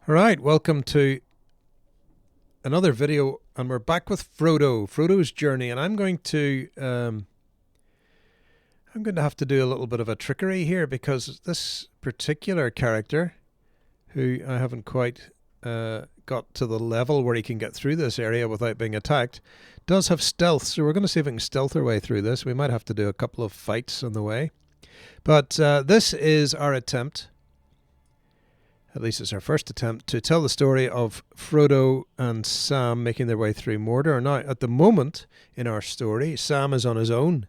All right, welcome to another video, and we're back with Frodo's journey, and I'm going to have to do a little bit of a trickery here because this particular character, who I haven't quite got to the level where he can get through this area without being attacked, does have stealth. So we're going to see if we can stealth our way through this. We might have to do a couple of fights on the way, but this is our attempt. At least it's our first attempt to tell the story of Frodo and Sam making their way through Mordor. Now, at the moment in our story, Sam is on his own,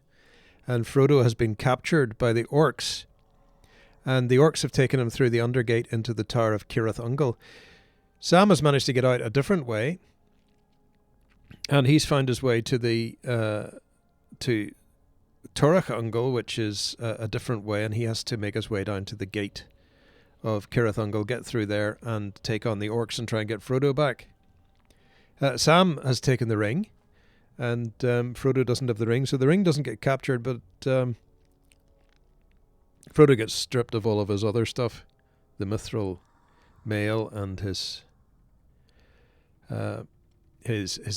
and Frodo has been captured by the orcs. And the orcs have taken him through the Undergate into the Tower of Cirith Ungol. Sam has managed to get out a different way, and he's found his way to the to Torach Ungol, which is a different way, and he has to make his way down to the gate of Cirith Ungol, get through there and take on the orcs and try and get Frodo back. Sam has taken the ring, and Frodo doesn't have the ring, so the ring doesn't get captured, but Frodo gets stripped of all of his other stuff, the mithril mail and his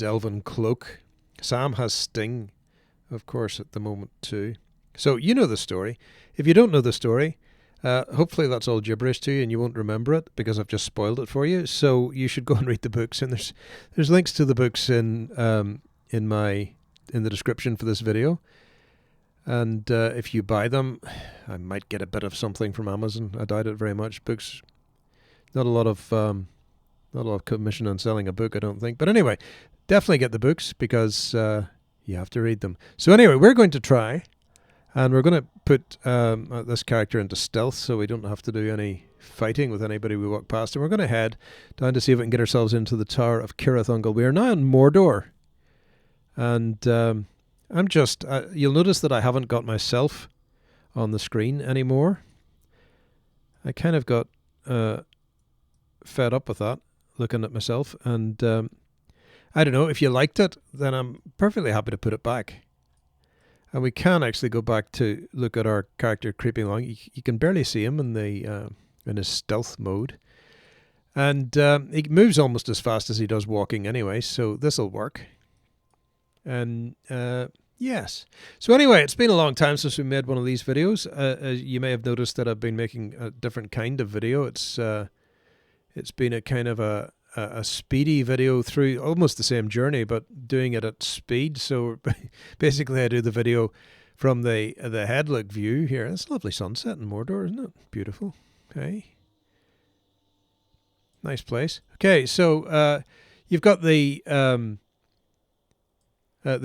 elven cloak. Sam has Sting, of course, at the moment too. So you know the story. If you don't know the story, hopefully that's all gibberish to you and you won't remember it because I've just spoiled it for you. So you should go and read the books, and there's links to the books in the description for this video. And if you buy them, I might get a bit of something from Amazon. I doubt it very much. Books, not a lot of commission on selling a book, I don't think. But anyway, definitely get the books because you have to read them. So anyway, we're going to try. And we're going to put this character into stealth so we don't have to do any fighting with anybody we walk past. And we're going to head down to see if we can get ourselves into the Tower of Cirith Ungol. We are now in Mordor. And I'm just... you'll notice that I haven't got myself on the screen anymore. I kind of got fed up with that, looking at myself. And I don't know, if you liked it, then I'm perfectly happy to put it back. And we can actually go back to look at our character creeping along. You can barely see him in his stealth mode. And he moves almost as fast as he does walking anyway, so this will work. And yes. So anyway, it's been a long time since we made one of these videos. You may have noticed that I've been making a different kind of video. It's been a kind of a speedy video through almost the same journey, but doing it at speed. So basically I do the video from the head look view here. It's a lovely sunset in Mordor, isn't it? Beautiful. Okay. Nice place. Okay, so you've got the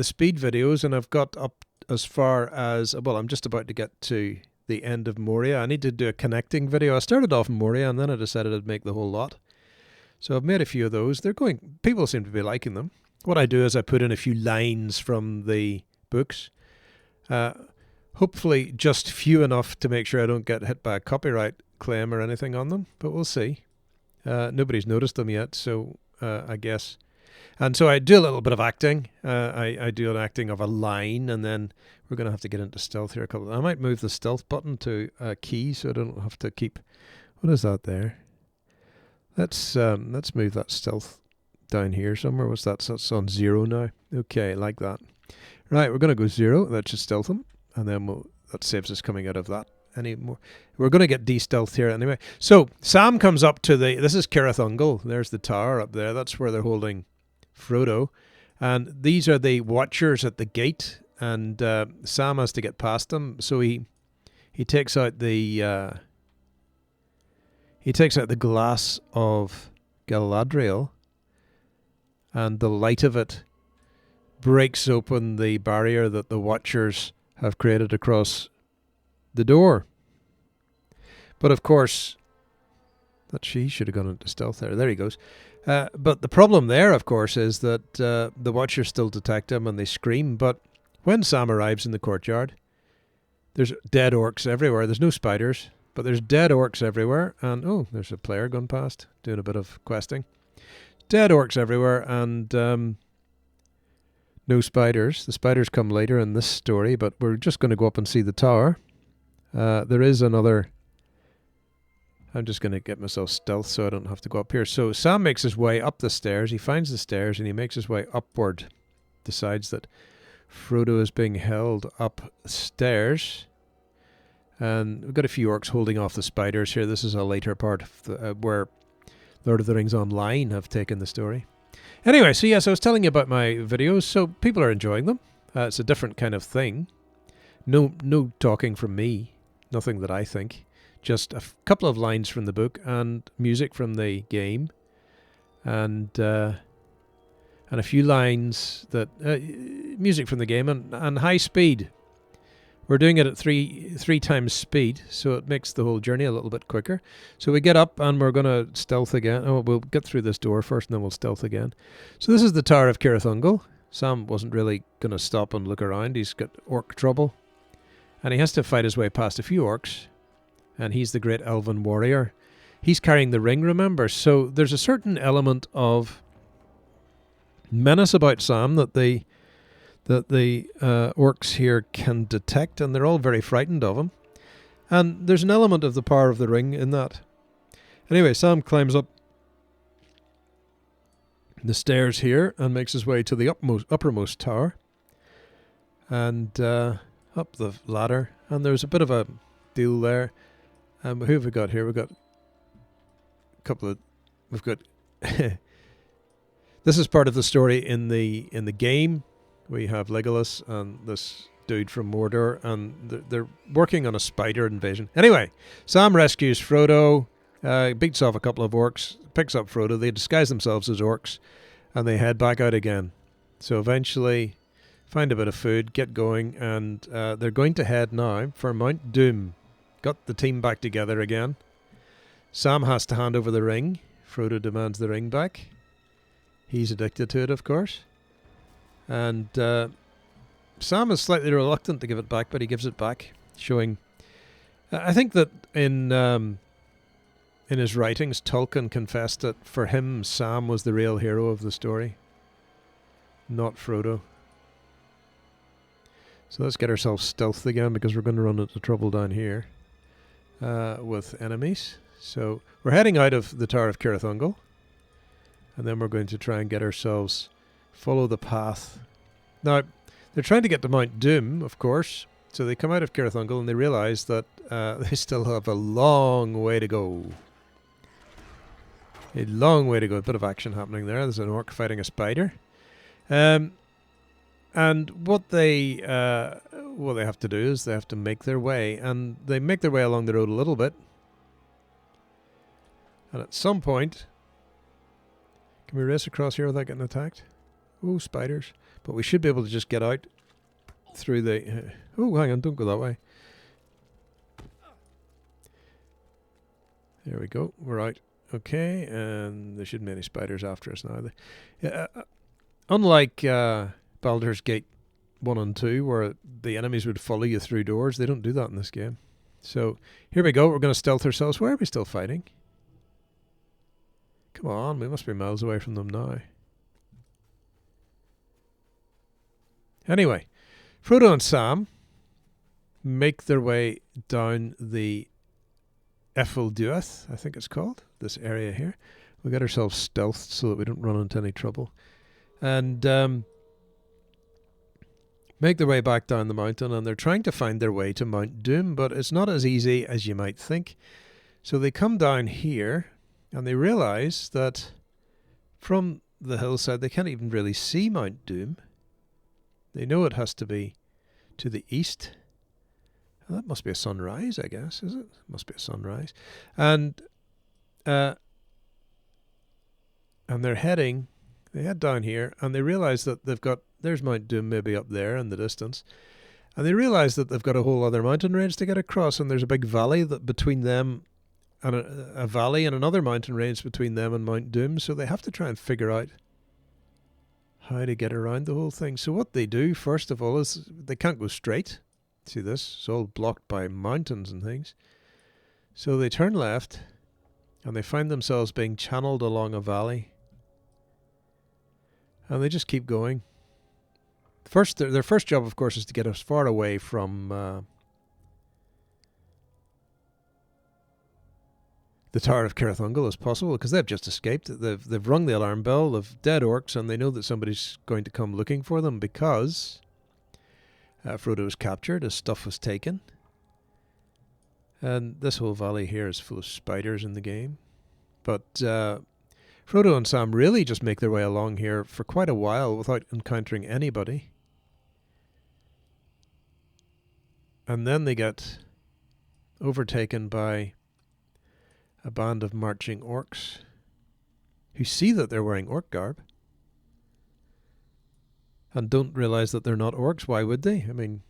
speed videos, and I've got up as far as, well, I'm just about to get to the end of Moria. I need to do a connecting video. I started off in Moria, and then I decided I'd make the whole lot. So I've made a few of those. People seem to be liking them. What I do is I put in a few lines from the books. Hopefully just few enough to make sure I don't get hit by a copyright claim or anything on them, but we'll see. Nobody's noticed them yet, so I guess. And so I do a little bit of acting. I do an acting of a line, and then we're going to have to get into stealth here. I might move the stealth button to a key so I don't have to keep... What is that there? Let's move that stealth down here somewhere. What's that? So it's on 0 now. Okay, like that. Right, we're going to go 0. That should stealth him. And then that saves us coming out of that anymore. We're going to get de-stealthed here anyway. So Sam comes up to this is Cirith Ungol. There's the tower up there. That's where they're holding Frodo. And these are the watchers at the gate. And Sam has to get past them. So he takes out the... He takes out the glass of Galadriel, and the light of it breaks open the barrier that the Watchers have created across the door. But of course, he should have gone into stealth there. There he goes. But the problem there, of course, is that the Watchers still detect him and they scream. But when Sam arrives in the courtyard, there's dead orcs everywhere. There's no spiders. But there's dead orcs everywhere, and oh, there's a player gone past, doing a bit of questing. Dead orcs everywhere, and no spiders. The spiders come later in this story, but we're just going to go up and see the tower. There is another I'm just going to get myself stealth so I don't have to go up here. So Sam makes his way up the stairs. He finds the stairs and he makes his way upward. Decides that Frodo is being held upstairs. And we've got a few orcs holding off the spiders here. This is a later part of the, where Lord of the Rings Online have taken the story. Anyway, so yes, I was telling you about my videos. So people are enjoying them. It's a different kind of thing. No talking from me. Nothing that I think. Just a couple of lines from the book and music from the game, and a few lines that music from the game and high speed. We're doing it at three times speed, so it makes the whole journey a little bit quicker. So we get up and we're going to stealth again. Oh, we'll get through this door first, and then we'll stealth again. So this is the Tower of Cirith Ungol. Sam wasn't really going to stop and look around. He's got orc trouble, and he has to fight his way past a few orcs. And he's the great elven warrior. He's carrying the ring, remember? So there's a certain element of menace about Sam that the orcs here can detect, and they're all very frightened of him. And there's an element of the power of the ring in that. Anyway, Sam climbs up the stairs here and makes his way to the uppermost tower. And up the ladder. And there's a bit of a deal there. Who have we got here? We've got a couple of... We've got... This is part of the story in the game. We have Legolas and this dude from Mordor, and they're working on a spider invasion. Anyway, Sam rescues Frodo, beats off a couple of orcs, picks up Frodo. They disguise themselves as orcs, and they head back out again. So eventually, find a bit of food, get going, and they're going to head now for Mount Doom. Got the team back together again. Sam has to hand over the ring. Frodo demands the ring back. He's addicted to it, of course. And Sam is slightly reluctant to give it back, but he gives it back, showing... I think that in his writings, Tolkien confessed that for him, Sam was the real hero of the story, not Frodo. So let's get ourselves stealthed again, because we're going to run into trouble down here. With enemies. So we're heading out of the Tower of Cirith Ungol, and then we're going to try and get ourselves, follow the path. Now, they're trying to get to Mount Doom, of course, so they come out of Cirith Ungol and they realise that they still have a long way to go. A long way to go. A bit of action happening there. There's an orc fighting a spider. And what they have to do is they have to make their way, and they make their way along the road a little bit. And at some point, can we race across here without getting attacked? Oh, spiders! But we should be able to just get out through the. Oh, hang on! Don't go that way. There we go. We're out. Okay, and there shouldn't be any spiders after us now. Unlike Baldur's Gate 1 and 2, where the enemies would follow you through doors, they don't do that in this game. So, here we go. We're going to stealth ourselves. Why are we still fighting? Come on, we must be miles away from them now. Anyway, Frodo and Sam make their way down the Efelduath, I think it's called, this area here. We'll get ourselves stealthed so that we don't run into any trouble. And make their way back down the mountain, and they're trying to find their way to Mount Doom, but it's not as easy as you might think. So they come down here, and they realise that from the hillside they can't even really see Mount Doom. They know it has to be to the east. And that must be a sunrise, I guess, is it? Must be a sunrise. And they're heading, they head down here, and they realise that they've got, there's Mount Doom maybe up there in the distance, and they realise that they've got a whole other mountain range to get across, and there's a big valley that between them, and a valley and another mountain range between them and Mount Doom, so they have to try and figure out how to get around the whole thing. So what they do, first of all, is they can't go straight. See this? It's all blocked by mountains and things. So they turn left, and they find themselves being channeled along a valley. And they just keep going. First, their first job, of course, is to get as far away from the Tower of Carathungal as possible, because they've just escaped. They've rung the alarm bell of dead orcs, and they know that somebody's going to come looking for them because Frodo was captured, his stuff was taken. And this whole valley here is full of spiders in the game. But Frodo and Sam really just make their way along here for quite a while without encountering anybody. And then they get overtaken by a band of marching orcs who see that they're wearing orc garb and don't realize that they're not orcs. Why would they? I mean,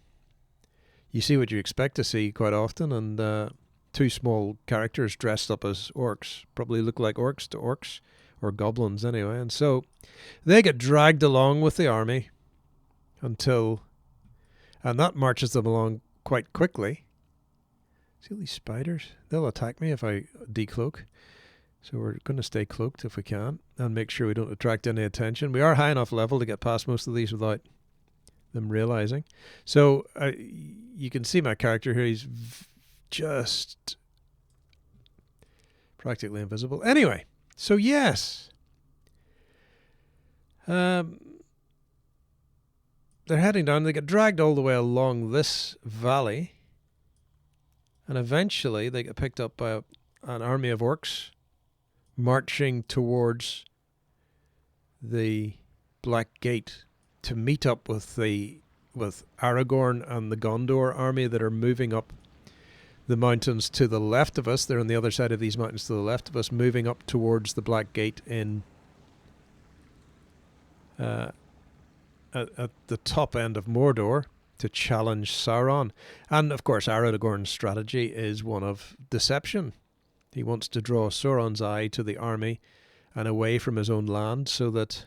you see what you expect to see quite often, and two small characters dressed up as orcs probably look like orcs to orcs, or goblins anyway, and so they get dragged along with the army and that marches them along quite quickly. See all these spiders? They'll attack me if I decloak. So we're going to stay cloaked if we can and make sure we don't attract any attention. We are high enough level to get past most of these without them realizing. So you can see my character here. He's just practically invisible. Anyway, so yes. They're heading down. They get dragged all the way along this valley. And eventually they get picked up by an army of orcs marching towards the Black Gate to meet up with Aragorn and the Gondor army that are moving up the mountains to the left of us. They're on the other side of these mountains to the left of us, moving up towards the Black Gate in at the top end of Mordor to challenge Sauron. And of course Aragorn's strategy is one of deception. He wants to draw Sauron's eye to the army and away from his own land so that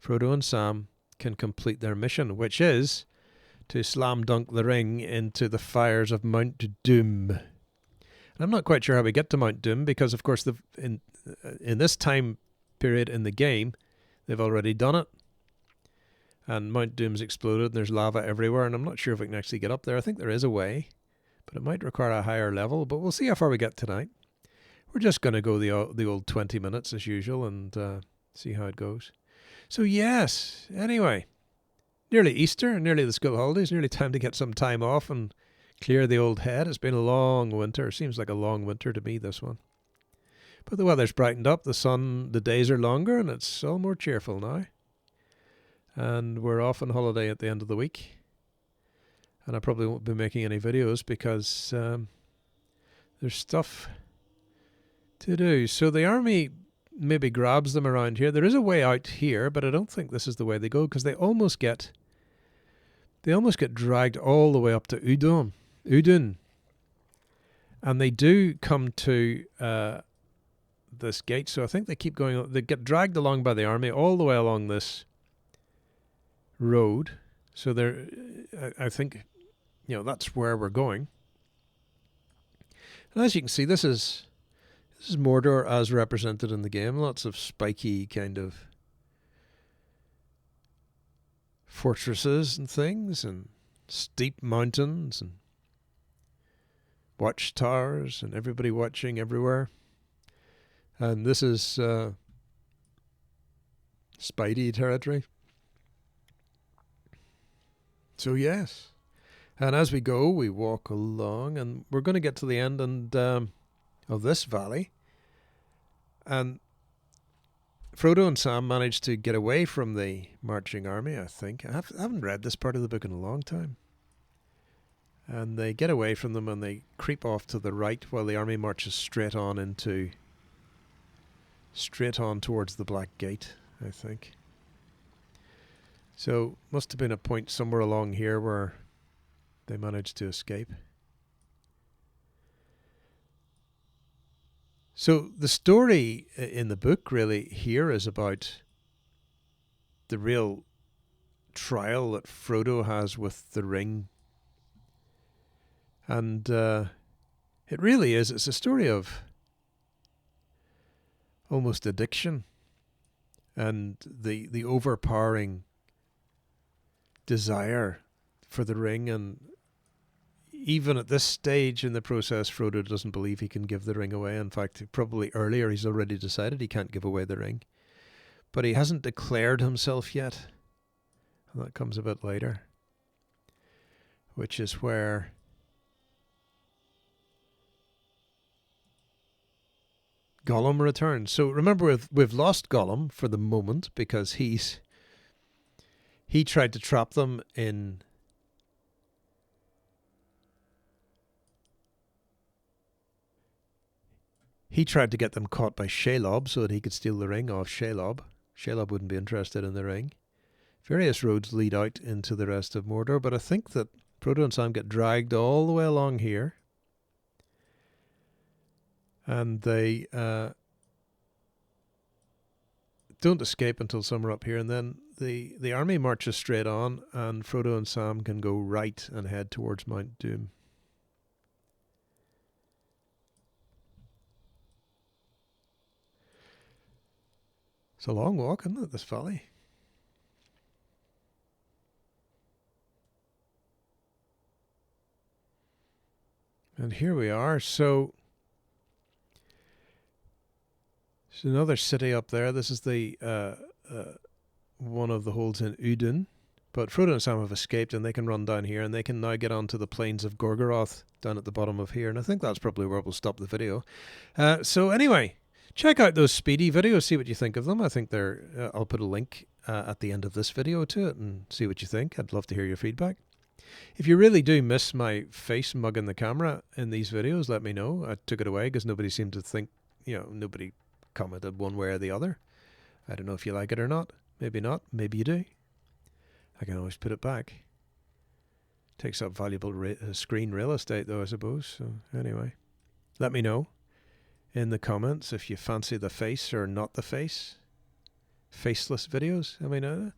Frodo and Sam can complete their mission, which is to slam dunk the ring into the fires of Mount Doom. And I'm not quite sure how we get to Mount Doom, because of course in this time period in the game they've already done it. And Mount Doom's exploded and there's lava everywhere, and I'm not sure if we can actually get up there. I think there is a way, but it might require a higher level, but we'll see how far we get tonight. We're just going to go the old 20 minutes as usual and see how it goes. So yes, anyway, nearly Easter, nearly the school holidays, nearly time to get some time off and clear the old head. It's been a long winter. Seems like a long winter to me, this one. But the weather's brightened up, the days are longer, and it's all more cheerful now. And we're off on holiday at the end of the week. And I probably won't be making any videos because there's stuff to do. So the army maybe grabs them around here. There is a way out here, but I don't think this is the way they go, because they almost get dragged all the way up to Udun. And they do come to this gate. So I think they keep going. They get dragged along by the army all the way along this road. So I think, that's where we're going. And as you can see, this is Mordor as represented in the game. Lots of spiky kind of fortresses and things, and steep mountains and watchtowers, and everybody watching everywhere. And this is Spidey territory. So yes, and as we go, we walk along, and we're going to get to the end of this valley. And Frodo and Sam managed to get away from the marching army, I think. I haven't read this part of the book in a long time. And they get away from them and they creep off to the right while the army marches straight on towards the Black Gate, I think. So must have been a point somewhere along here where they managed to escape. So the story in the book really here is about the real trial that Frodo has with the ring. And it really is. It's a story of almost addiction and the overpowering desire for the ring. And even at this stage in the process, Frodo doesn't believe he can give the ring away. In fact, probably earlier he's already decided he can't give away the ring. But he hasn't declared himself yet. And that comes a bit later. Which is where Gollum returns. So remember, we've lost Gollum for the moment because he tried to trap them in... He tried to get them caught by Shelob so that he could steal the ring off Shelob. Shelob wouldn't be interested in the ring. Various roads lead out into the rest of Mordor, but I think that Frodo and Sam get dragged all the way along here. And they don't escape until some are up here. And then the army marches straight on, and Frodo and Sam can go right and head towards Mount Doom. It's a long walk, isn't it, this valley? And here we are. So there's another city up there. This is the one of the holds in Udun. But Frodo and Sam have escaped, and they can run down here, and they can now get onto the plains of Gorgoroth down at the bottom of here. And I think that's probably where we'll stop the video. So anyway, check out those speedy videos, see what you think of them. I think they're... I'll put a link at the end of this video to it and see what you think. I'd love to hear your feedback. If you really do miss my face mugging the camera in these videos, let me know. I took it away because nobody seemed to think, nobody commented one way or the other. I don't know if you like it or not. Maybe not. Maybe you do. I can always put it back. Takes up valuable screen real estate though, I suppose. So anyway, let me know in the comments if you fancy the face or not the face. Faceless videos. I mean, I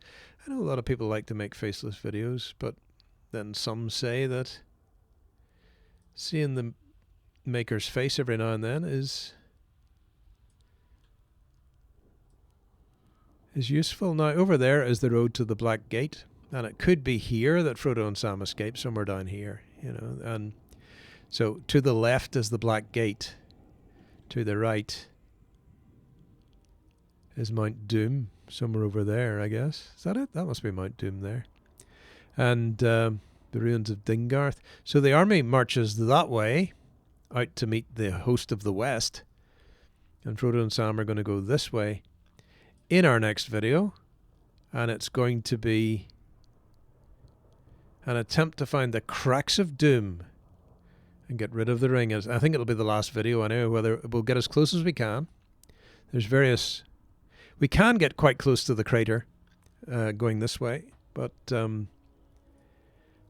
know a lot of people like to make faceless videos, but then some say that seeing the maker's face every now and then is useful. Now, over there is the road to the Black Gate, and it could be here that Frodo and Sam escape, somewhere down here, and so to the left is the Black Gate, to the right is Mount Doom, somewhere over there, I guess. Is that it? That must be Mount Doom there. And the ruins of Dingarth. So the army marches that way, out to meet the host of the West, and Frodo and Sam are going to go this way in our next video, and it's going to be an attempt to find the cracks of Doom and get rid of the ring. I think it'll be the last video anyway, whether we'll get as close as we can. There's various... We can get quite close to the crater going this way, but I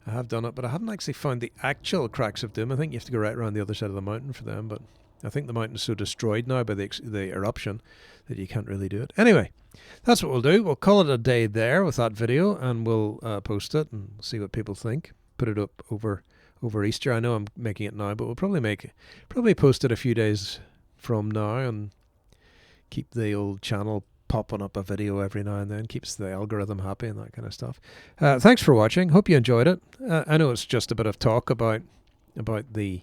have done it, but I haven't actually found the actual cracks of Doom. I think you have to go right around the other side of the mountain for them, but I think the mountain's so destroyed now by the eruption that you can't really do it. Anyway, that's what we'll do. We'll call it a day there with that video, and we'll post it and see what people think. Put it up over Easter. I know I'm making it now, but we'll probably post it a few days from now and keep the old channel popping up a video every now and then. Keeps the algorithm happy and that kind of stuff. Thanks for watching. Hope you enjoyed it. I know it's just a bit of talk about the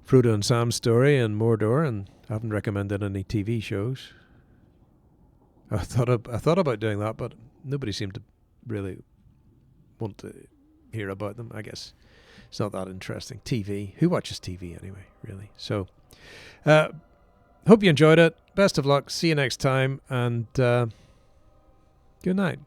Frodo and Sam story and Mordor, and I haven't recommended any TV shows. I thought about doing that, but nobody seemed to really want to hear about them. I guess it's not that interesting. TV. Who watches TV anyway, really? So, hope you enjoyed it. Best of luck. See you next time, and good night.